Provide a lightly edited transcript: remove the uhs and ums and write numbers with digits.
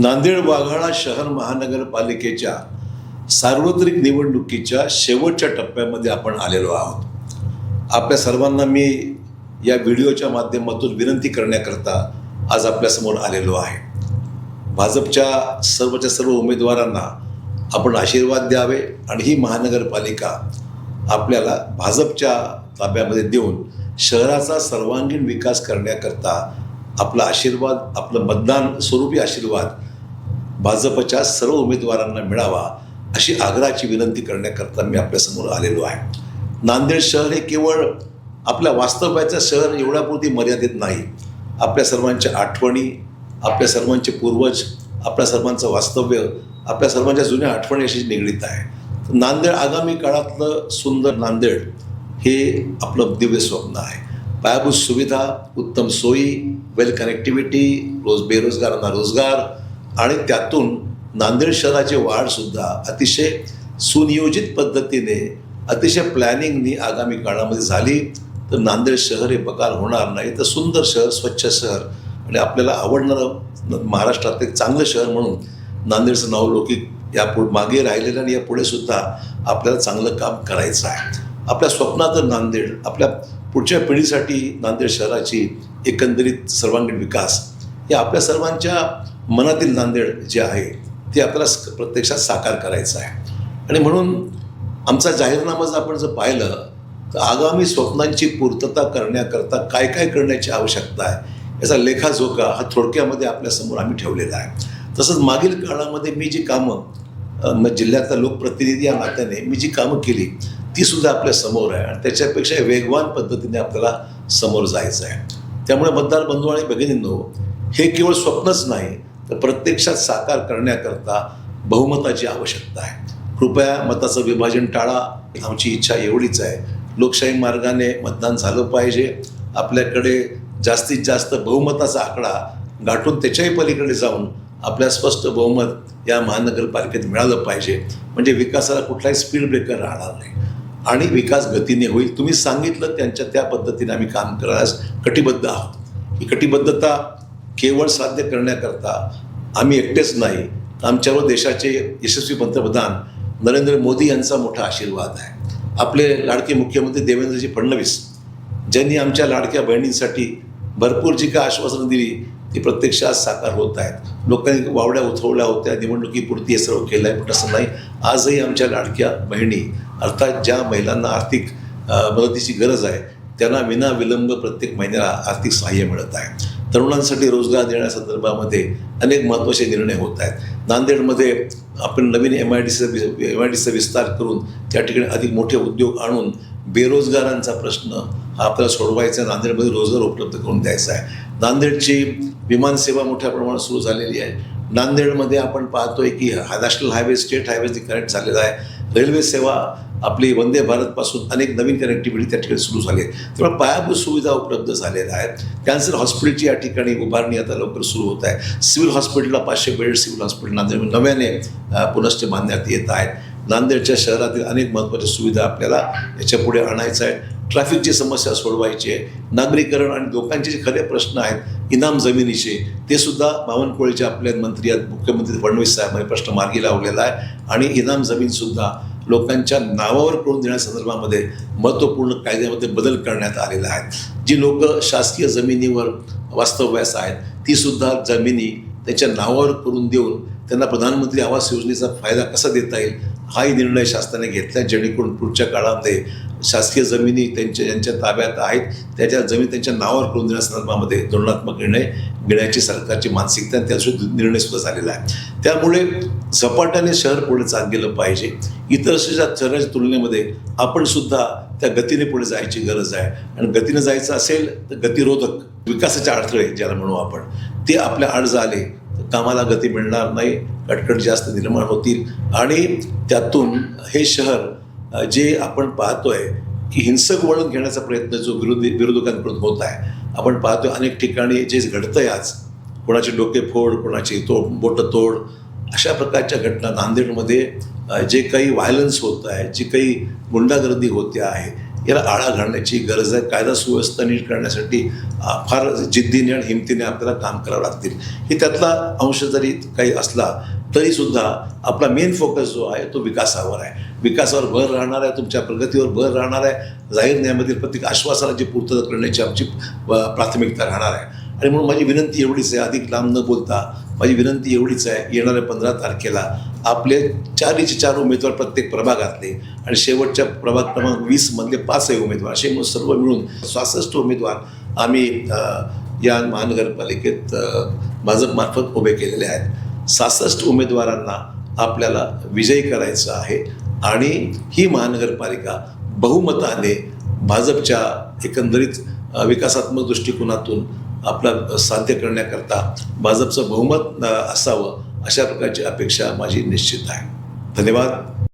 नांदेड वाघाळा शहर महानगरपालिकेच्या सार्वत्रिक निवडणुकीच्या शेवटच्या टप्प्यामध्ये आपण आलेलो आहोत। आपल्या सर्वांना मी या व्हिडिओच्या माध्यमातून विनंती करण्याकरता आज आपल्यासमोर आलेलो आहे। भाजपच्या सर्व उमेदवारांना आपण आशीर्वाद द्यावे आणि ही महानगरपालिका आपल्याला भाजपच्या ताब्यामध्ये देऊन शहराचा सर्वांगीण विकास करण्याकरता आपला आशीर्वाद, आपलं मतदान स्वरूपी आशीर्वाद भाजपच्या सर्व उमेदवारांना मिळावा अशी आग्रहाची विनंती करण्याकरता मी आपल्यासमोर आलेलो आहे। नांदेड शहर हे केवळ आपल्या वास्तव्याचं शहर एवढ्यापुरती मर्यादित नाही। आपल्या सर्वांच्या आठवणी, आपल्या सर्वांचे पूर्वज, आपल्या सर्वांचं वास्तव्य, आपल्या सर्वांच्या जुन्या आठवणी अशी निगडीत आहे। नांदेड आगामी काळातलं सुंदर नांदेड हे आपलं दिव्य स्वप्न आहे। पायाभूत सुविधा, उत्तम सोयी, वेल कनेक्टिव्हिटी, बेरोजगारांना रोजगार आणि त्यातून नांदेड शहराची वाढसुद्धा अतिशय सुनियोजित पद्धतीने, अतिशय प्लॅनिंगनी आगामी काळामध्ये झाली तर नांदेड शहर हे बकाल होणार नाही, तर सुंदर शहर, स्वच्छ शहर आणि आपल्याला आवडणारं महाराष्ट्रात एक चांगलं शहर म्हणून नांदेडचं नावलौकिक मागे राहिलेलं आणि यापुढे सुद्धा आपल्याला चांगलं काम करायचं आहे। आपल्या स्वप्नाचं नांदेड, आपल्या पुढच्या पिढीसाठी नांदेड शहराची एकंदरीत सर्वांगीण विकास हे आपल्या सर्वांच्या मनातील नांदेड जे आहे ते आपल्याला प्रत्यक्षात साकार करायचं आहे। आणि म्हणून आमचा जाहीरनामा जर आपण जर पाहिलं तर आगामी स्वप्नांची पूर्तता करण्याकरता काय काय करण्याची आवश्यकता आहे याचा लेखाजोखा हा थोडक्यामध्ये आपल्यासमोर आम्ही ठेवलेला आहे। तसंच मागील काळामध्ये मी जी कामं जिल्ह्यातला लोकप्रतिनिधी या नात्याने मी जी कामं केली ती सुद्धा आपल्या समोर आहे आणि त्याच्यापेक्षा वेगवान पद्धतीने आपल्याला समोर जायचं आहे। त्यामुळे मतदार बंधू आणि भगिनींनो, हे केवळ स्वप्नच नाही तर प्रत्यक्षात साकार करण्याकरता बहुमताची आवश्यकता आहे। कृपया मताचं विभाजन टाळा, आमची इच्छा एवढीच आहे। लोकशाही मार्गाने मतदान झालं पाहिजे। आपल्याकडे जास्तीत जास्त बहुमताचा आकडा गाठून त्याच्याही पलीकडे जाऊन आपल्या स्पष्ट बहुमत या महानगरपालिकेत मिळालं पाहिजे, म्हणजे विकासाला कुठलाही स्पीड ब्रेकर राहणार नाही आणि विकास गतीने होईल। तुम्ही सांगितलं त्यांच्या त्या पद्धतीने आम्ही काम करायला कटिबद्ध आहोत। ही कटिबद्धता केवळ साध्य करण्याकरता आम्ही एकटेच नाही, आमच्यावर देशाचे यशस्वी पंतप्रधान नरेंद्र मोदी यांचा मोठा आशीर्वाद आहे। आपले लाडके मुख्यमंत्री देवेंद्रजी फडणवीस ज्यांनी आमच्या लाडक्या बहिणींसाठी भरपूर जी काय आश्वासनं दिली ती प्रत्यक्षात साकार होत आहेत। लोकांनी वावड्या उठवल्या होत्या, निवडणुकीपुरती हे सर्व केलं आहे, पण असं नाही। आजही आमच्या लाडक्या बहिणी अर्थात ज्या महिलांना आर्थिक मदतीची गरज आहे त्यांना विनाविलंब प्रत्येक महिन्याला आर्थिक सहाय्य मिळत आहे। तरुणांसाठी रोजगार देण्यासंदर्भामध्ये अनेक महत्त्वाचे निर्णय होत आहेत। नांदेडमध्ये आपण नवीन MIDCचा विस्तार करून त्या ठिकाणी अधिक मोठे उद्योग आणून बेरोजगारांचा प्रश्न हा आपल्याला सोडवायचा, नांदेडमध्ये रोजगार उपलब्ध करून द्यायचा आहे। नांदेडची विमानसेवा मोठ्या प्रमाणात सुरू झालेली आहे। नांदेडमध्ये आपण पाहतोय की नॅशनल हायवे, स्टेट हायवेजनी कनेक्ट झालेला आहे। रेल्वे सेवा आपली वंदे भारतपासून अनेक नवीन कनेक्टिव्हिटी त्या ठिकाणी सुरू झाली आहे। त्यामुळे पायाभूत सुविधा उपलब्ध झालेल्या आहेत। कॅन्सर हॉस्पिटलची या ठिकाणी उभारणी आता लवकर सुरू होत आहे। सिव्हिल हॉस्पिटलला 500 बेड सिव्हिल हॉस्पिटल नांदेड नव्याने पुनश्च बांधण्यात येत आहेत। नांदेडच्या शहरातील अनेक महत्त्वाच्या सुविधा आपल्याला याच्या पुढे आणायचं आहे। ट्रॅफिकची समस्या सोडवायची आहे। नागरीकरण आणि लोकांचे जे खरे प्रश्न आहेत इनाम जमिनीचे ते सुद्धा बावनकुळेचे आपले मंत्री आहेत, मुख्यमंत्री फडणवीस साहेबांनी प्रश्न मार्गी लावलेला आहे आणि इनाम जमीनसुद्धा लोकांच्या नावावर करून देण्यासंदर्भामध्ये महत्त्वपूर्ण कायद्यामध्ये बदल करण्यात आलेला आहे। जी लोक शासकीय जमिनीवर वास्तव्यास आहेत ती सुद्धा जमिनी त्यांच्या नावावर करून देऊन त्यांना प्रधानमंत्री आवास योजनेचा फायदा कसा देता येईल हाही निर्णय शासनाने घेतला, जेणेकरून पुढच्या काळामध्ये शासकीय जमिनी ज्यांच्या ताब्यात आहेत त्याच्या जमीन त्यांच्या नावावर करून देण्यासंदर्भामध्ये धोरणात्मक निर्णय घेण्याची सरकारची मानसिकता आणि त्याचा निर्णय सुद्धा झालेला आहे। त्यामुळे झपाट्याने शहर पुढे चालत गेलं पाहिजे। इतर शहराच्या तुलनेमध्ये आपण सुद्धा त्या गतीने पुढे जायची गरज आहे आणि गतीने जायचं असेल तर गतिरोधक विकासाचे अडथळे ज्याला म्हणू आपण ते आपल्या आड झाले तर कामाला गती मिळणार नाही, कटकट जास्त निर्माण होतील आणि त्यातून हे शहर जे आपण पाहतोय की हिंसक वळण घेण्याचा प्रयत्न जो विरोधकांकडून होत आहे, आपण पाहतोय अनेक ठिकाणी जे घडतंय आज, कोणाचे डोके फोड, कोणाची बोटं तोड, अशा प्रकारच्या घटना नांदेडमध्ये जे काही व्हायलन्स होत आहे, जी काही गुंडागर्दी होते आहे याला आळा घालण्याची गरज आहे. कायदा सुव्यवस्था नीट करण्यासाठी फार जिद्दीने आणि हिमतीने आपल्याला काम करावं लागतील. हे त्यातला अंश जरी काही असला तरीसुद्धा आपला मेन फोकस जो आहे तो विकासावर आहे. विकासावर भर राहणार आहे, तुमच्या प्रगतीवर भर राहणार आहे. जाहीर न्यायामधील प्रत्येक आश्वासनाची पूर्तता करण्याची आमची प्राथमिकता राहणार आहे. आणि म्हणून माझी विनंती एवढीच आहे, अधिक लांब न बोलता माझी विनंती एवढीच आहे, येणाऱ्या 15 तारखेला आपले 4 उमेदवार प्रत्येक प्रभागातले आणि शेवटच्या प्रभाग क्रमांक 20 मधले 5 उमेदवार असे सर्व मिळून 66 उमेदवार आम्ही या महानगरपालिकेत भाजपमार्फत उभे केलेले आहेत. 66 उमेदवारांना आपल्याला विजयी करायचं आहे आणि ही महानगरपालिका बहुमताने भाजपच्या एकंदरीत विकासात्मक दृष्टिकोनातून आपला साध्य करण्याकरता भाजपचं बहुमत असावं अशा प्रकारची अपेक्षा माझी निश्चित आहे. धन्यवाद.